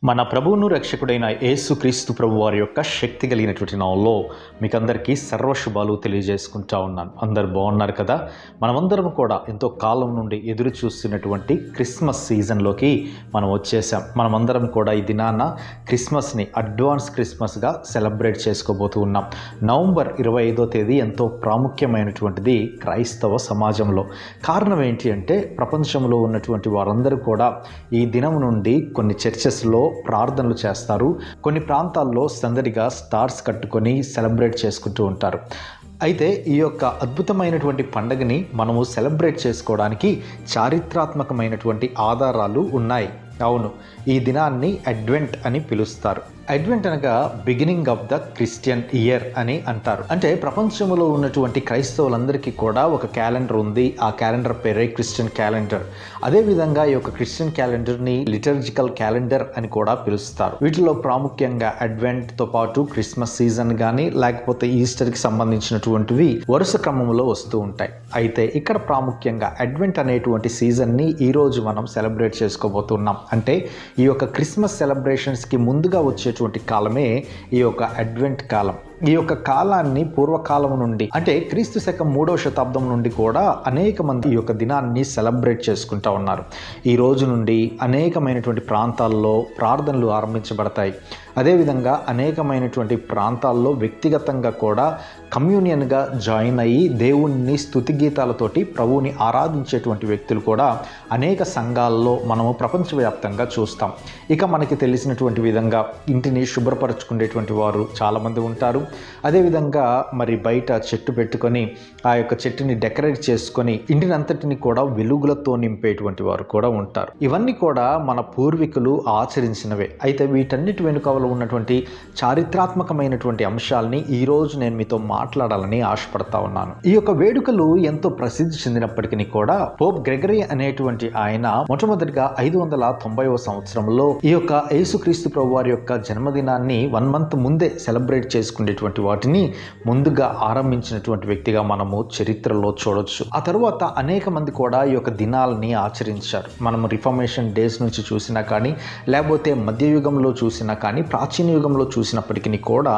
మన ప్రభువును రక్షకుడైన యేసుక్రీస్తు ప్రభు వారి యొక్క శక్తి కలిగినటువంటి నామంలో మీకందరికీ సర్వశుభాలు తెలియజేసుకుంటా ఉన్నాను. అందరు బాగున్నారు కదా? మనమందరం కూడా ఎంతో కాలం నుండి ఎదురు చూస్తున్నటువంటి క్రిస్మస్ సీజన్లోకి మనం వచ్చేసాం. మనమందరం కూడా ఈ దినాన క్రిస్మస్ని అడ్వాన్స్ క్రిస్మస్గా సెలబ్రేట్ చేసుకోబోతూ ఉన్నాం. నవంబర్ 25వ తేదీ ఎంతో ప్రాముఖ్యమైనటువంటిది క్రైస్తవ సమాజంలో. కారణం ఏంటి అంటే ప్రపంచంలో ఉన్నటువంటి వారందరూ కూడా ఈ దినం నుండి కొన్ని చర్చెస్లో ప్రార్థనలు చేస్తారు. కొన్ని ప్రాంతాల్లో సందడిగా స్టార్స్ కట్టుకొని సెలబ్రేట్ చేసుకుంటూ ఉంటారు. అయితే ఈ యొక్క అద్భుతమైనటువంటి పండుగని మనము సెలబ్రేట్ చేసుకోవడానికి చారిత్రాత్మకమైనటువంటి ఆధారాలు ఉన్నాయి. అవును, ఈ దినాన్ని అడ్వెంట్ అని పిలుస్తారు. అడ్వెంట్ అనగా beginning of the Christian year అని అంటారు. అంటే ప్రపంచంలో ఉన్నటువంటి క్రైస్తవులందరికీ కూడా ఒక క్యాలెండర్ ఉంది. ఆ క్యాలెండర్ పేరే క్రిస్టియన్ క్యాలెండర్. అదేవిధంగా ఈ యొక్క క్రిస్టియన్ క్యాలెండర్ని లిటర్జికల్ క్యాలెండర్ అని కూడా పిలుస్తారు. వీటిలో ప్రాముఖ్యంగా అడ్వెంట్తో పాటు క్రిస్మస్ సీజన్ కానీ లేకపోతే ఈస్టర్కి సంబంధించినటువంటివి వరుస క్రమంలో వస్తూ ఉంటాయి. అయితే ఇక్కడ ప్రాముఖ్యంగా అడ్వెంట్ అనేటువంటి సీజన్ని ఈరోజు మనం సెలబ్రేట్ చేసుకోబోతున్నాం. అంటే ఈ యొక్క క్రిస్మస్ సెలబ్రేషన్స్కి ముందుగా వచ్చేటువంటి కాలమే ఈ యొక్క అడ్వెంట్ కాలం. ఈ యొక్క కాలాన్ని పూర్వకాలం నుండి అంటే క్రీస్తు శకం 3వ శతాబ్దం నుండి కూడా అనేక మంది ఈ యొక్క దినాన్ని సెలబ్రేట్ చేసుకుంటూ ఉన్నారు. ఈ రోజు నుండి అనేకమైనటువంటి ప్రాంతాల్లో ప్రార్థనలు ఆరంభించబడతాయి. అదేవిధంగా అనేకమైనటువంటి ప్రాంతాల్లో వ్యక్తిగతంగా కూడా కమ్యూనియన్గా జాయిన్ అయ్యి దేవుణ్ణి స్తుతి గీతాలతోటి ప్రభువుని ఆరాధించేటువంటి వ్యక్తులు కూడా అనేక సంఘాల్లో మనము ప్రపంచవ్యాప్తంగా చూస్తాం. ఇక మనకి తెలిసినటువంటి విధంగా ఇంటిని శుభ్రపరచుకునేటువంటి వారు చాలామంది ఉంటారు. అదేవిధంగా మరి బయట చెట్టు పెట్టుకొని ఆ యొక్క చెట్టుని డెకరేట్ చేసుకొని ఇంటిని అంతటిని కూడా వెలుగులతో నింపేటువంటి వారు కూడా ఉంటారు. ఇవన్నీ కూడా మన పూర్వీకులు ఆచరించినవే. అయితే వీటన్నిటి వెనుకలో ఉన్నటువంటి చారిత్రాత్మకమైనటువంటి అంశాలని ఈరోజు నేను మీతో మాట్లాడాలని ఆశపడతా ఉన్నాను. ఈ యొక్క వేడుకలు ఎంతో ప్రసిద్ధి చెందినప్పటికీ కూడా పోప్ గ్రెగరీ అనేటువంటి ఆయన మొట్టమొదటిగా 590వ సంవత్సరంలో ఈ యొక్క యేసుక్రీస్తు ప్రభు వారి యొక్క జన్మదినాన్ని 1 month ముందే సెలబ్రేట్ చేసుకునేటువంటి వాటిని ముందుగా ఆరంభించినటువంటి వ్యక్తిగా మనము చరిత్రలో చూడొచ్చు. ఆ తర్వాత అనేక మంది కూడా ఈ యొక్క దినాలని ఆచరించారు. మనము రిఫర్మేషన్ డేస్ నుంచి చూసినా కానీ లేకపోతే మధ్యయుగంలో చూసినా కానీ ప్రాచీన యుగంలో చూసినప్పటికీ కూడా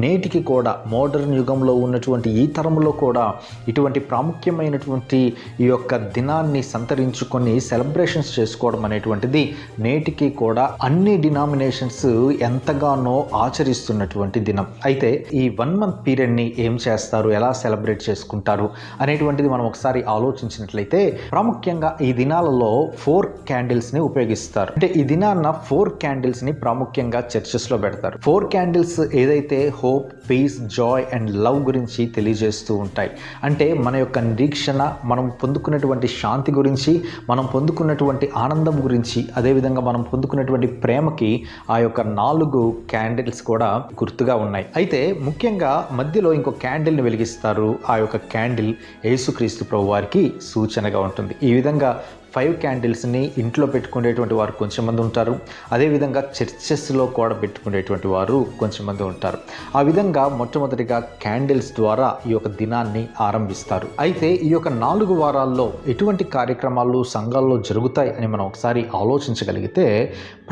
నేటికి కూడా మోడర్న్ యుగంలో ఉన్నటువంటి ఈ తరంలో కూడా ఇటువంటి ప్రాముఖ్యమైనటువంటి ఈ యొక్క దినాన్ని సంతరించుకొని సెలబ్రేషన్స్ చేసుకోవడం అనేటువంటిది నేటికి కూడా అన్ని డినామినేషన్స్ ఎంతగానో ఆచరిస్తున్నటువంటి దినం. అయితే ఈ 1 month పీరియడ్ని ఏం చేస్తారు, ఎలా సెలబ్రేట్ చేసుకుంటారు అనేటువంటిది మనం ఒకసారి ఆలోచించినట్లయితే ప్రాముఖ్యంగా ఈ దినాలలో 4 క్యాండిల్స్ని ఉపయోగిస్తారు. అంటే ఈ దినాన్న 4 క్యాండిల్స్ని ప్రాముఖ్యంగా చర్చెస్లో పెడతారు. 4 క్యాండిల్స్ ఏదైతే hope, peace, joy and love గురించి తెలియజేస్తూ ఉంటాయి. అంటే మన యొక్క నిరీక్షణ, మనం పొందుకున్నటువంటి శాంతి గురించి, మనం పొందుకున్నటువంటి ఆనందం గురించి, అదేవిధంగా మనం పొందుకున్నటువంటి ప్రేమకి ఆ యొక్క 4 క్యాండిల్స్ కూడా గుర్తుగా ఉన్నాయి. అయితే ముఖ్యంగా మధ్యలో ఇంకో క్యాండిల్ని వెలిగిస్తారు. ఆ యొక్క క్యాండిల్ యేసుక్రీస్తు ప్రభు వారికి సూచనగా ఉంటుంది. ఈ విధంగా 5 క్యాండిల్స్ని ఇంట్లో పెట్టుకునేటువంటి వారు కొంచెం మంది ఉంటారు. అదేవిధంగా చర్చెస్లో కూడా పెట్టుకునేటువంటి వారు కొంచెం మంది ఉంటారు. ఆ విధంగా మొట్టమొదటిగా క్యాండిల్స్ ద్వారా ఈ యొక్క దినాన్ని ఆరంభిస్తారు. అయితే ఈ యొక్క 4 వారాల్లో ఎటువంటి కార్యక్రమాలు సంఘాల్లో జరుగుతాయి అని మనం ఒకసారి ఆలోచించగలిగితే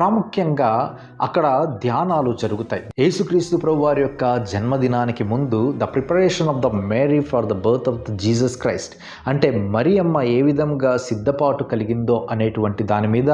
ప్రాముఖ్యంగా అక్కడ ధ్యానాలు జరుగుతాయి. యేసుక్రీస్తు ప్రభు వారి యొక్క జన్మదినానికి ముందు the preparation of the Mary for the birth of the Jesus Christ, అంటే మరియమ్మ ఏ విధంగా సిద్ధపాటు కలిగిందో అనేటువంటి దాని మీద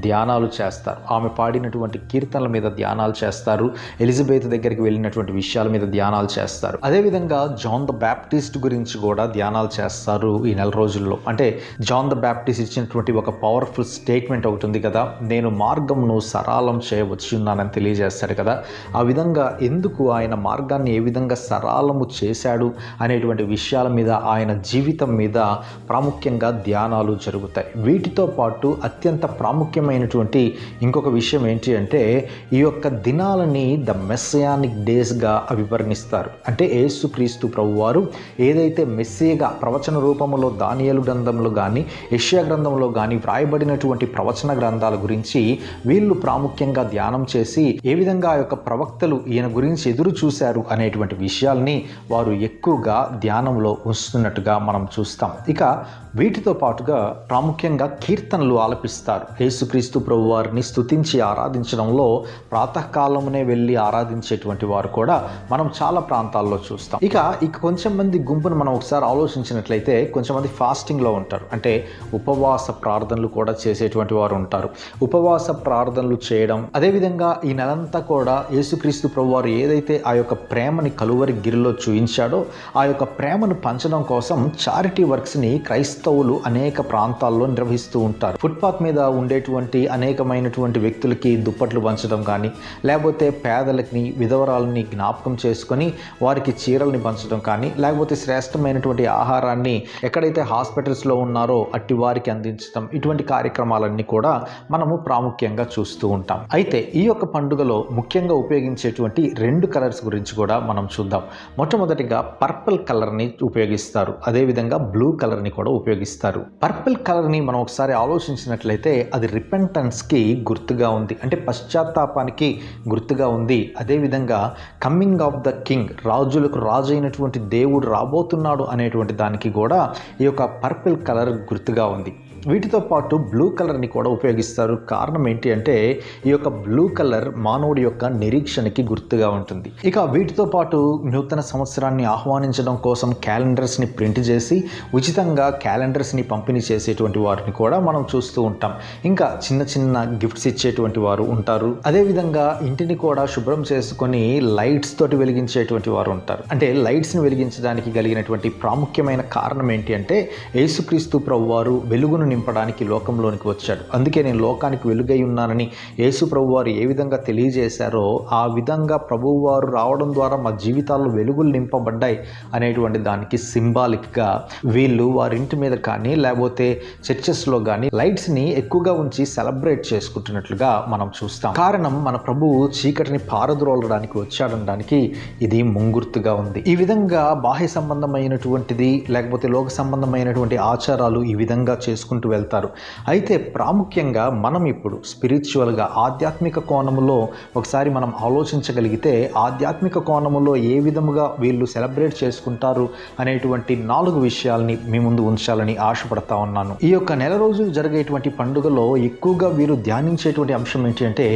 ధ్యానాలు చేస్తారు. ఆమె పాడినటువంటి కీర్తనల మీద ధ్యానాలు చేస్తారు. ఎలిజబెత్ దగ్గరికి వెళ్ళినటువంటి విషయాల మీద ధ్యానాలు చేస్తారు. అదేవిధంగా జాన్ ద బ్యాప్టిస్ట్ గురించి కూడా ధ్యానాలు చేస్తారు ఈ 4 రోజుల్లో. అంటే జాన్ ద బ్యాప్టిస్ట్ ఇచ్చినటువంటి ఒక పవర్ఫుల్ స్టేట్మెంట్ ఒకటి ఉంది కదా, నేను మార్గంను సరళం చేయవచ్చు ఉన్నానని తెలియజేస్తాడు కదా. ఆ విధంగా ఎందుకు ఆయన మార్గాన్ని ఏ విధంగా సరళము చేశాడు అనేటువంటి విషయాల మీద, ఆయన జీవితం మీద ప్రాముఖ్యంగా ధ్యానాలు జరుగుతాయి. వీటితో పాటు అత్యంత ప్రాముఖ్యమైనటువంటి ఇంకొక విషయం ఏంటి అంటే ఈ యొక్క దినాలని ద మెస్సియానిక్ డేస్గా వివరణిస్తారు. అంటే యేసుక్రీస్తు ప్రభు వారు ఏదైతే మెస్సియగా ప్రవచన రూపంలో దానియేలు గ్రంథంలో కానీ యెషయా గ్రంథంలో కానీ వ్రాయబడినటువంటి ప్రవచన గ్రంథాల గురించి వీళ్ళు ప్రాముఖ్యంగా ధ్యానం చేసి ఏ విధంగా ఆ యొక్క ప్రవక్తలు ఈయన గురించి ఎదురు చూశారు అనేటువంటి విషయాల్ని వారు ఎక్కువగా ధ్యానంలో ఉంచుతున్నట్టుగా మనం చూస్తాం. ఇక వీటితో పాటుగా ప్రాముఖ్యంగా కీర్తనలు ఆలపిస్తారు. యేసుక్రీస్తు ప్రభు వారిని స్తుతించి ఆరాధించడంలో ప్రాతకాలమునే వెళ్ళి ఆరాధించేటువంటి వారు కూడా మనం చాలా ప్రాంతాల్లో చూస్తాం. ఇక కొంచెం మంది గుంపును మనం ఒకసారి ఆలోచించినట్లయితే కొంచెం మంది ఫాస్టింగ్లో ఉంటారు, అంటే ఉపవాస ప్రార్థనలు కూడా చేసేటువంటి వారు ఉంటారు. ఉపవాస ప్రార్థనలు చేయడం, అదేవిధంగా ఈ నెలంతా కూడా యేసుక్రీస్తు ప్రభువారు ఏదైతే ఆ యొక్క ప్రేమని కలువరి గిరిలో చూయించాడో ఆ యొక్క ప్రేమను పంచడం కోసం చారిటీ వర్క్స్ని క్రైస్తవులు అనేక ప్రాంతాల్లో నిర్వహిస్తూ ఉంటారు. ఫుట్పాత్ మీద ఉండేటువంటి అనేకమైనటువంటి వ్యక్తులకి దుప్పట్లు పంచడం కానీ, లేకపోతే పేదలకి విధవరాలని జ్ఞాపకం చేసుకొని వారికి చీరల్ని పంచడం కానీ, లేకపోతే శ్రేష్టమైనటువంటి ఆహారాన్ని ఎక్కడైతే హాస్పిటల్స్లో ఉన్నారో అట్టి వారికి అందించడం, ఇటువంటి కార్యక్రమాలన్నీ కూడా మనము ప్రాముఖ్యంగా చూస్తూ ఉంటాం. అయితే ఈ యొక్క పండుగలో ముఖ్యంగా ఉపయోగించేటువంటి 2 కలర్స్ గురించి కూడా మనం చూద్దాం. మొట్టమొదటిగా పర్పుల్ కలర్ని ఉపయోగిస్తారు, అదేవిధంగా బ్లూ కలర్ని కూడా ఉపయోగిస్తారు. పర్పుల్ కలర్ని మనం ఒకసారి ఆలోచించినట్లయితే అది రిపెంటెన్స్కి గుర్తుగా ఉంది, అంటే పశ్చాత్తాపానికి గుర్తుగా ఉంది. అదేవిధంగా కమ్మింగ్ ఆఫ్ ద కింగ్, రాజులకు రాజు అయినటువంటి దేవుడు రాబోతున్నాడు అనేటువంటి దానికి కూడా ఈ యొక్క పర్పుల్ కలర్ గుర్తుగా ఉంది. వీటితో పాటు బ్లూ కలర్ని కూడా ఉపయోగిస్తారు. కారణం ఏంటి అంటే ఈ యొక్క బ్లూ కలర్ మానవుడి యొక్క నిరీక్షణకి గుర్తుగా ఉంటుంది. ఇక వీటితో పాటు నూతన సంవత్సరాన్ని ఆహ్వానించడం కోసం క్యాలెండర్స్ని ప్రింట్ చేసి ఉచితంగా క్యాలెండర్స్ని పంపిణీ చేసేటువంటి వారిని కూడా మనం చూస్తూ ఉంటాం. ఇంకా చిన్న చిన్న గిఫ్ట్స్ ఇచ్చేటువంటి వారు ఉంటారు. అదేవిధంగా ఇంటిని కూడా శుభ్రం చేసుకొని లైట్స్ తోటి వెలిగించేటువంటి వారు ఉంటారు. అంటే లైట్స్ని వెలిగించడానికి కలిగినటువంటి ప్రాముఖ్యమైన కారణం ఏంటి అంటే యేసుక్రీస్తు ప్రభువారు వెలుగును నింపడానికి లోకంలోనికి వచ్చాడు. అందుకే నేను లోకానికి వెలుగై ఉన్నానని యేసు ప్రభువారు ఏ విధంగా తెలియజేశారో ఆ విధంగా ప్రభువారు రావడం ద్వారా మా జీవితాల్లో వెలుగులు నింపబడ్డాయి అనేటువంటి దానికి సింబాలిక్గా వీళ్ళు వారి ఇంటి మీద కానీ లేకపోతే చర్చెస్లో కానీ లైట్స్ని ఎక్కువగా ఉంచి సెలబ్రేట్ చేసుకుంటున్నట్లుగా మనం చూస్తాం. కారణం మన ప్రభువు చీకటిని పారద్రోలడానికి వచ్చాడనడానికి ఇది ముంగుర్తుగా ఉంది. ఈ విధంగా బాహ్య సంబంధమైనటువంటిది లేకపోతే లోక సంబంధమైనటువంటి ఆచారాలు ఈ విధంగా చేసుకుంటూ వెళ్తారు. అయితే ప్రాముఖ్యంగా మనం ఇప్పుడు స్పిరిచువల్గా ఆధ్యాత్మిక కోణములో ఒకసారి మనం ఆలోచించగలిగితే ఆధ్యాత్మిక కోణములో ఏ విధముగా వీళ్ళు సెలబ్రేట్ చేసుకుంటారు అనేటువంటి 4 విషయాల్ని మీ ముందు ఉంచాలని ఆశపడతా ఉన్నాను. ఈ యొక్క నెల రోజులు జరిగేటువంటి పండుగలో ఎక్కువగా వీరు ధ్యానించేటువంటి అంశం ఏంటి అంటే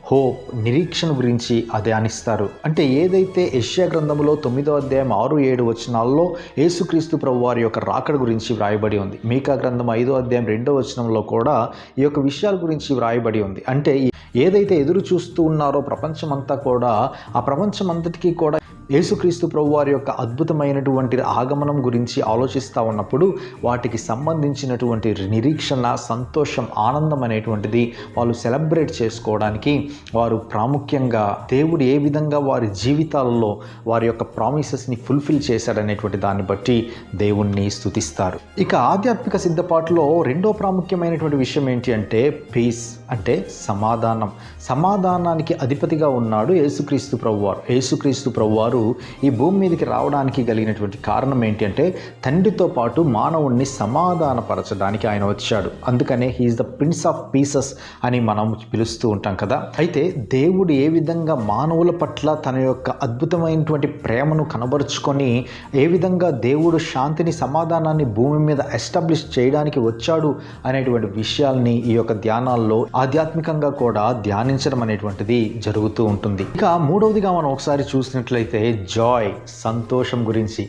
హోప్, నిరీక్షణ గురించి ధ్యానిస్తారు. అంటే ఏదైతే యెషయా గ్రంథములో 9వ అధ్యాయం 6-7 వచనాల్లో యేసుక్రీస్తు ప్రభు వారి యొక్క రాకడ గురించి వ్రాయబడి ఉంది. మీకా గ్రంథం 5వ అధ్యాయం 2వ వచనంలో కూడా ఈ యొక్క విషయాల గురించి వ్రాయబడి ఉంది. అంటే ఏదైతే ఎదురు చూస్తూ ఉన్నారో ప్రపంచమంతా కూడా, ఆ ప్రపంచమంతటికీ కూడా యేసుక్రీస్తు ప్రభు వారి యొక్క అద్భుతమైనటువంటి ఆగమనం గురించి ఆలోచిస్తూ ఉన్నప్పుడు వాటికి సంబంధించినటువంటి నిరీక్షణ, సంతోషం, ఆనందం అనేటువంటిది వాళ్ళు సెలబ్రేట్ చేసుకోవడానికి వారు ప్రాముఖ్యంగా దేవుడు ఏ విధంగా వారి జీవితాలలో వారి యొక్క ప్రామిసెస్ని ఫుల్ఫిల్ చేశాడనేటువంటి దాన్ని బట్టి దేవుణ్ణి స్తుతిస్తారు. ఇక ఆధ్యాత్మిక సిద్ధపాటులో 2వ ప్రాముఖ్యమైనటువంటి విషయం ఏంటి అంటే పీస్, అంటే సమాధానం. సమాధానానికి అధిపతిగా ఉన్నాడు యేసుక్రీస్తు ప్రభువారు. యేసుక్రీస్తు ప్రభువారు ఈ భూమి మీదకి రావడానికి కలిగినటువంటి కారణం ఏంటి అంటే తండ్రితో పాటు మానవుణ్ణి సమాధానపరచడానికి ఆయన వచ్చాడు. అందుకనే he is the prince of pieces అని మనం పిలుస్తూ ఉంటాం కదా. అయితే దేవుడు ఏ విధంగా మానవుల పట్ల తన యొక్క అద్భుతమైనటువంటి ప్రేమను కనబరుచుకొని ఏ విధంగా దేవుడు శాంతిని, సమాధానాన్ని భూమి మీద ఎస్టాబ్లిష్ చేయడానికి వచ్చాడు అనేటువంటి విషయాల్ని ఈ యొక్క ధ్యానాల్లో ఆధ్యాత్మికంగా కూడా ధ్యానించడం అనేటువంటిది జరుగుతూ ఉంటుంది. ఇక 3వదిగా మనం ఒకసారి చూసినట్లయితే జాయ్, సంతోషం గురించి,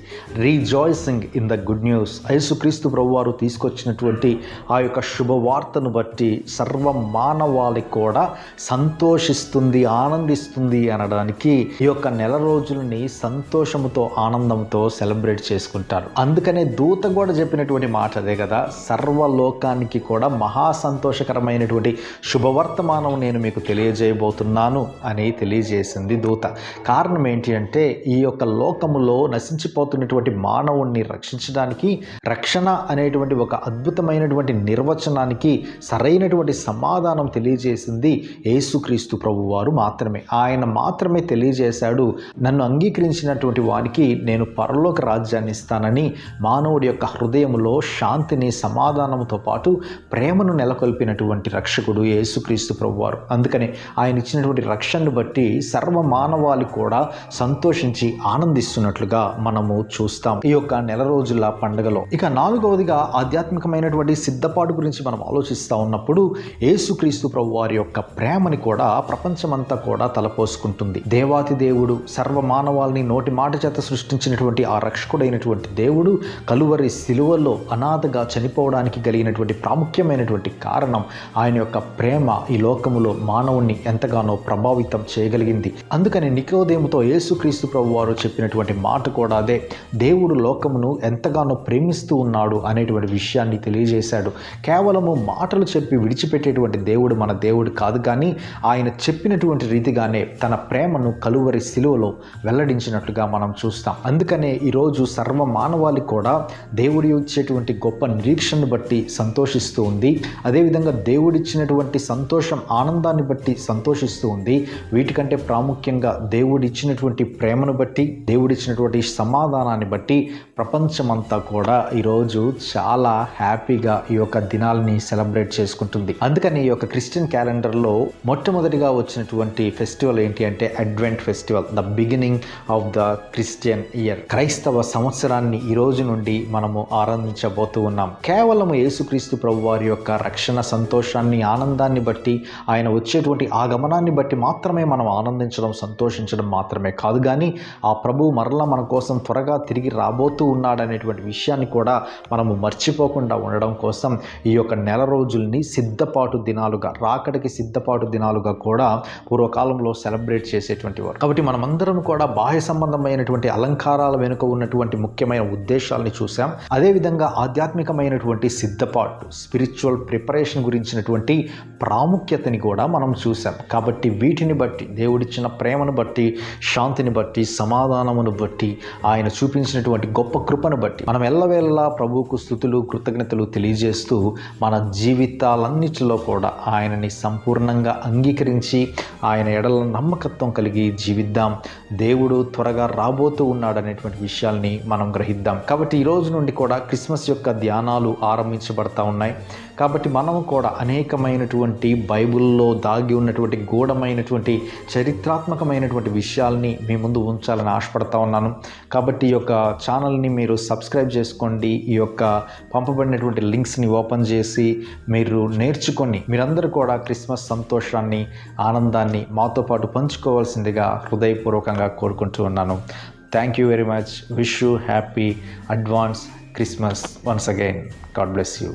రీజాయిసింగ్ ఇన్ ద గుడ్ న్యూస్. యేసుక్రీస్తు ప్రభువారు తీసుకొచ్చినటువంటి ఆ యొక్క శుభవార్తను బట్టి సర్వ మానవాళికి కూడా సంతోషిస్తుంది, ఆనందిస్తుంది అనడానికి ఈ యొక్క నెల రోజులని సంతోషముతో, ఆనందంతో సెలబ్రేట్ చేసుకుంటారు. అందుకనే దూత కూడా చెప్పినటువంటి మాట అదే కదా, సర్వలోకానికి కూడా మహా సంతోషకరమైనటువంటి శుభవర్తమానం నేను మీకు తెలియజేయబోతున్నాను అని తెలియజేసింది దూత. కారణం ఏంటి అంటే ఈ యొక్క లోకములో నశించిపోతున్నటువంటి మానవుణ్ణి రక్షించడానికి, రక్షణ అనేటువంటి ఒక అద్భుతమైనటువంటి నిర్వచనానికి సరైనటువంటి సమాధానం తెలియజేసింది యేసుక్రీస్తు ప్రభువారు మాత్రమే. ఆయన మాత్రమే తెలియజేశాడు, నన్ను అంగీకరించినటువంటి వారికి నేను పరలోక రాజ్యాన్ని ఇస్తానని, మానవుడి యొక్క హృదయంలో శాంతిని, సమాధానంతో పాటు ప్రేమను నెలకొల్పినటువంటి రక్షకుడు యేసుక్రీస్తు ప్రభువారు. అందుకనే ఆయన ఇచ్చినటువంటి రక్షణను బట్టి సర్వ మానవాళి కూడా సంతోష సంతోషించి ఆనందిస్తున్నట్లుగా మనము చూస్తాం ఈ యొక్క నెల రోజుల పండుగలో. ఇక 4వదిగా ఆధ్యాత్మికమైనటువంటి సిద్ధపాటు గురించి మనం ఆలోచిస్తూ ఉన్నప్పుడు యేసుక్రీస్తు ప్రభు వారి యొక్క ప్రేమని కూడా ప్రపంచమంతా కూడా తలపోసుకుంటుంది. దేవాతి దేవుడు సర్వ మానవాళిని నోటి మాట చేత సృష్టించినటువంటి ఆ రక్షకుడైనటువంటి దేవుడు కలువరి శిలువలో అనాథగా చనిపోవడానికి కలిగినటువంటి ప్రాముఖ్యమైనటువంటి కారణం ఆయన యొక్క ప్రేమ ఈ లోకములో మానవుణ్ణి ఎంతగానో ప్రభావితం చేయగలిగింది. అందుకని నికోదేముతో యేసుక్రీస్తు ప్రభు వారు చెప్పినటువంటి మాట కూడా అదే. దేవుడు లోకమును ఎంతగానో ప్రేమిస్తూ ఉన్నాడు అనేటువంటి విషయాన్ని తెలియజేశాడు. కేవలము మాటలు చెప్పి విడిచిపెట్టేటువంటి దేవుడు మన దేవుడు కాదు, కానీ ఆయన చెప్పినటువంటి రీతిగానే తన ప్రేమను కలువరి శిలువలో వెల్లడించినట్లుగా మనం చూస్తాం. అందుకనే ఈరోజు సర్వ మానవాళి కూడా దేవుడి ఇచ్చేటువంటి గొప్ప నిరీక్షణను బట్టి సంతోషిస్తూ ఉంది. అదేవిధంగా దేవుడిచ్చినటువంటి సంతోషం ఆనందాన్ని బట్టి సంతోషిస్తూ ఉంది. వీటికంటే ప్రాముఖ్యంగా దేవుడిచ్చినటువంటి ప్రేమను బట్టి, దేవుడిచ్చినటువంటి సమాధానాన్ని బట్టి ప్రపంచమంతా కూడా ఈరోజు చాలా హ్యాపీగా ఈ యొక్క దినాలని సెలబ్రేట్ చేసుకుంటుంది. అందుకని ఈ యొక్క క్రిస్టియన్ క్యాలెండర్లో మొట్టమొదటిగా వచ్చినటువంటి ఫెస్టివల్ ఏంటి అంటే advent festival, the beginning of the Christian year. క్రైస్తవ సంవత్సరాన్ని ఈ రోజు నుండి మనము ఆరంభించబోతూ ఉన్నాం. కేవలం యేసుక్రీస్తు ప్రభు వారి యొక్క రక్షణ సంతోషాన్ని ఆనందాన్ని బట్టి, ఆయన వచ్చేటువంటి ఆగమనాన్ని బట్టి మాత్రమే మనం ఆనందించడం సంతోషించడం మాత్రమే కాదు, కానీ ఆ ప్రభు మరలా మన కోసం త్వరగా తిరిగి రాబోతూ ఉన్నాడనేటువంటి విషయాన్ని కూడా మనము మర్చిపోకుండా ఉండడం కోసం ఈ యొక్క నెల రోజుల్ని సిద్ధపాటు దినాలుగా, రాకడికి సిద్ధపాటు దినాలుగా కూడా పూర్వకాలంలో సెలబ్రేట్ చేసేటువంటి వారు. కాబట్టి మనమందరం కూడా బాహ్య సంబంధమైనటువంటి అలంకారాల వెనుక ఉన్నటువంటి ముఖ్యమైన ఉద్దేశాలని చూసాం. అదేవిధంగా ఆధ్యాత్మికమైనటువంటి సిద్ధపాటు, స్పిరిచువల్ ప్రిపరేషన్ గురించినటువంటి ప్రాముఖ్యతని కూడా మనం చూసాం. కాబట్టి వీటిని బట్టి, దేవుడిచ్చిన ప్రేమను బట్టి, శాంతిని బట్టి, సమాధానమును బట్టి, ఆయన చూపించినటువంటి గొప్ప కృపను బట్టి మనం ఎల్లవేళలా ప్రభువుకు స్తుతులు కృతజ్ఞతలు తెలియజేస్తూ మన జీవితాలన్నిటిలో కూడా ఆయనని సంపూర్ణంగా అంగీకరించి ఆయన ఎడల నమ్మకత్వం కలిగి జీవిద్దాం. దేవుడు త్వరగా రాబోతూ ఉన్నాడనేటువంటి విషయాల్ని మనం గ్రహిద్దాం. కాబట్టి ఈ రోజు నుండి కూడా క్రిస్మస్ యొక్క ధ్యానాలు ఆరంభించబడతా ఉన్నాయి. కాబట్టి మనము కూడా అనేకమైనటువంటి బైబిల్లో దాగి ఉన్నటువంటి గూఢమైనటువంటి చరిత్రాత్మకమైనటువంటి విషయాల్ని మీ ముందు ఉంచాలని ఆశపడతా ఉన్నాను. కాబట్టి ఈ యొక్క ఛానల్ని మీరు సబ్స్క్రైబ్ చేసుకోండి. ఈ యొక్క పంపబడినటువంటి లింక్స్ని ఓపెన్ చేసి మీరు నేర్చుకొని మీరందరూ కూడా క్రిస్మస్ సంతోషాన్ని, ఆనందాన్ని మాతో పాటు పంచుకోవాల్సిందిగా హృదయపూర్వకంగా కోరుకుంటూ ఉన్నాను. Thank you very much. Wish you happy advance Christmas once again. God bless you.